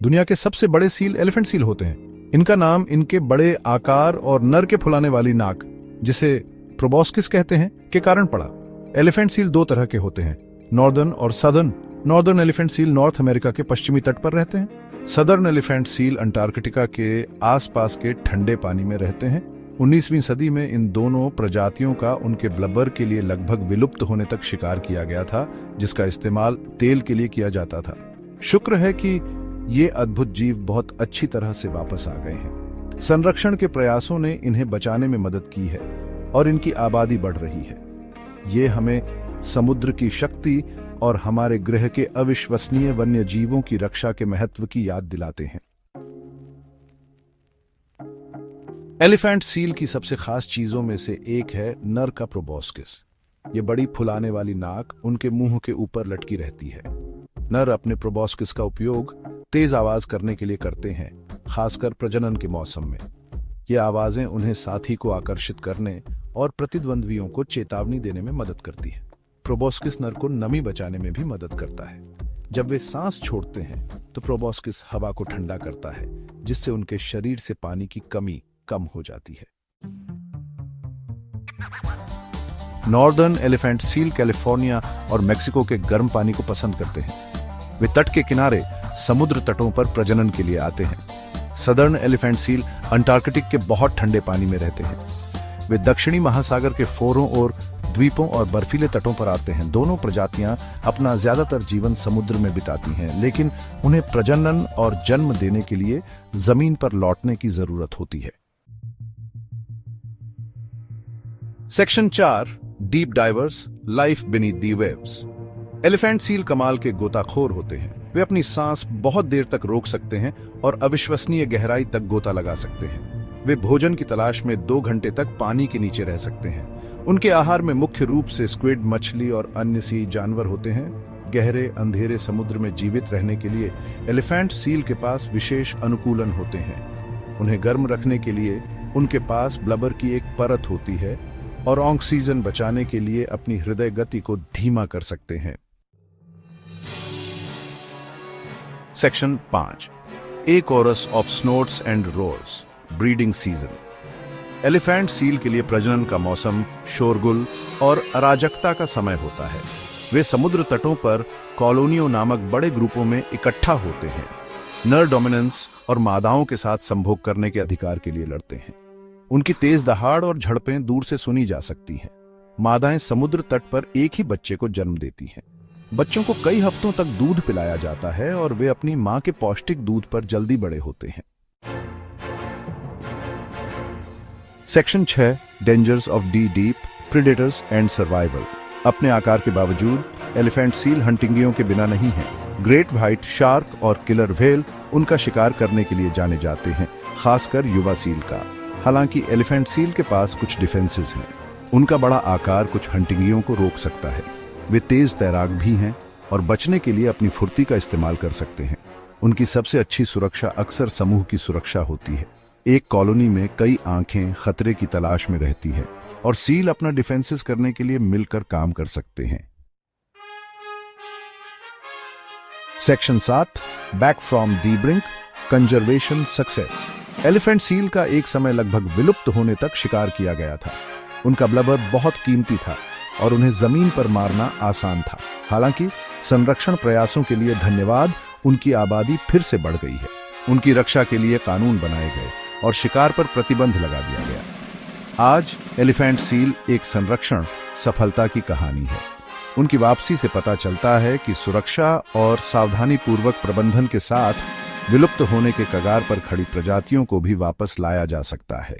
दुनिया के सबसे बड़े सील एलिफेंट सील होते हैं। इनका नाम इनके बड़े आकार और नर के फुलाने वाली नाक, जिसे प्रोबोस्किस कहते हैं, के कारण पड़ा। एलिफेंट सील दो तरह के होते हैं, नॉर्दर्न और southern. Northern elephant seal north America के पश्चिमी तट पर रहते हैं। सदर्न एलिफेंट सील अंटार्कटिका के आसपास के ठंडे पानी में रहते हैं। 19वीं सदी में इन दोनों प्रजातियों का उनके ब्लबर के लिए लगभग विलुप्त होने तक शिकार किया गया था, जिसका इस्तेमाल तेल के लिए किया जाता था। शुक्र है कि ये अद्भुत जीव बहुत अच्छी तरह से वापस आ गए हैं। संरक्षण के प्रयासों ने इन्हें बचाने में मदद की है और इनकी आबादी बढ़ रही है। ये हमें समुद्र की शक्ति और हमारे ग्रह के अविश्वसनीय वन्य जीवों की रक्षा के महत्व की याद दिलाते हैं। एलिफेंट सील की सबसे खास चीजों में से एक है नर का प्रोबोस्किस। ये बड़ी फुलाने वाली नाक उनके मुंह के ऊपर लटकी रहती है। नर अपने प्रोबोस्किस का उपयोग तेज आवाज करने के लिए करते हैं, खासकर प्रजनन के मौसम में। ये आवाजें उन्हें साथी को आकर्षित करने और प्रतिद्वंद्वियों को चेतावनी देने में मदद करती हैं। प्रोबोस्किस नर को नमी बचाने में भी मदद करता है। जब वे सांस छोड़ते हैं तो प्रोबोस्किस हवा को ठंडा करता है, जिससे उनके शरीर से पानी की कमी कम हो जाती है। नॉर्दर्न एलिफेंट सील कैलिफोर्निया और मेक्सिको के गर्म पानी को पसंद करते हैं। वे तट के किनारे समुद्र तटों पर प्रजनन के लिए आते हैं। सदर्न एलिफेंट सील अंटार्कटिक के बहुत ठंडे पानी में रहते हैं। वे दक्षिणी महासागर के फोरों और द्वीपों और बर्फीले तटों पर आते हैं। दोनों प्रजातियां अपना ज्यादातर जीवन समुद्र में बिताती हैं, लेकिन उन्हें प्रजनन और जन्म देने के लिए जमीन पर लौटने की जरूरत होती है। Section 4, deep diverse, life beneath दी वेव्स। एलिफेंट सील कमाल के गोताखोर होते हैं। वे अपनी सांस बहुत देर तक रोक सकते हैं और अविश्वसनीय गहराई तक गोता लगा सकते हैं। वे भोजन की तलाश में 2 घंटे तक पानी के नीचे रह सकते हैं। उनके आहार में मुख्य रूप से स्क्विड, मछली और अन्य सी जानवर होते हैं। गहरे अंधेरे समुद्र में जीवित रहने के लिए एलिफेंट सील के पास विशेष अनुकूलन होते हैं। उन्हें गर्म रखने के लिए उनके पास ब्लबर की एक परत होती है और ऑक्सीजन बचाने के लिए अपनी हृदय गति को धीमा कर सकते हैं। Section 5, a chorus of snorts and roars, breeding season. Elephant seal के लिए प्रजनन का मौसम शोरगुल और अराजकता का समय होता है। वे समुद्र तटों पर कॉलोनियों नामक बड़े ग्रुपों में इकट्ठा होते हैं। नर डोमिनेंस और मादाओं के साथ संभोग करने के अधिकार के लिए लड़ते हैं। उनकी तेज दहाड़ और झड़पें दूर से सुनी जा सकती हैं। मादाएं समुद्र तट पर एक ही बच्चे को जन्म देती हैं। बच्चों को कई हफ्तों तक दूध पिलाया जाता है और वे अपनी मां के पौष्टिक दूध पर जल्दी बड़े होते हैं। Section 6, dangers of the deep, predators and survival. अपने आकार के बावजूद एलिफेंट सील हंटिंगियों के बिना नहीं है। ग्रेट व्हाइट शार्क और किलर व्हेल उनका शिकार करने के लिए जाने जाते हैं, खासकर युवा सील का। हालांकि एलिफेंट सील के पास कुछ डिफेंसेस हैं। उनका बड़ा आकार कुछ हंटिंगियों को रोक सकता है। वे तेज तैराक भी हैं और बचने के लिए अपनी फुर्ती का इस्तेमाल कर सकते हैं। उनकी सबसे अच्छी सुरक्षा अक्सर समूह की सुरक्षा होती है। एक कॉलोनी में कई आंखें खतरे की तलाश में रहती है और सील अपना डिफेंसेस करने के लिए मिलकर काम कर सकते हैं। Section 7, back from the brink, conservation success. Elephant seal का एक समय लगभग विलुप्त होने तक शिकार किया गया था। उनका ब्लबर बहुत कीमती था और उन्हें जमीन पर मारना आसान था। हालांकि संरक्षण प्रयासों के लिए धन्यवाद, उनकी आबादी फिर से बढ़ गई है। उनकी रक्षा के लिए कानून बनाए गए और शिकार पर प्रतिबंध लगा दिया गया। आज एलिफेंट सील एक संरक्षण सफलता की कहानी है। उनकी वापसी से पता चलता है कि सुरक्षा और सावधानीपूर्वक प्रबंधन के साथ विलुप्त होने के कगार पर खड़ी प्रजातियों को भी वापस लाया जा सकता है।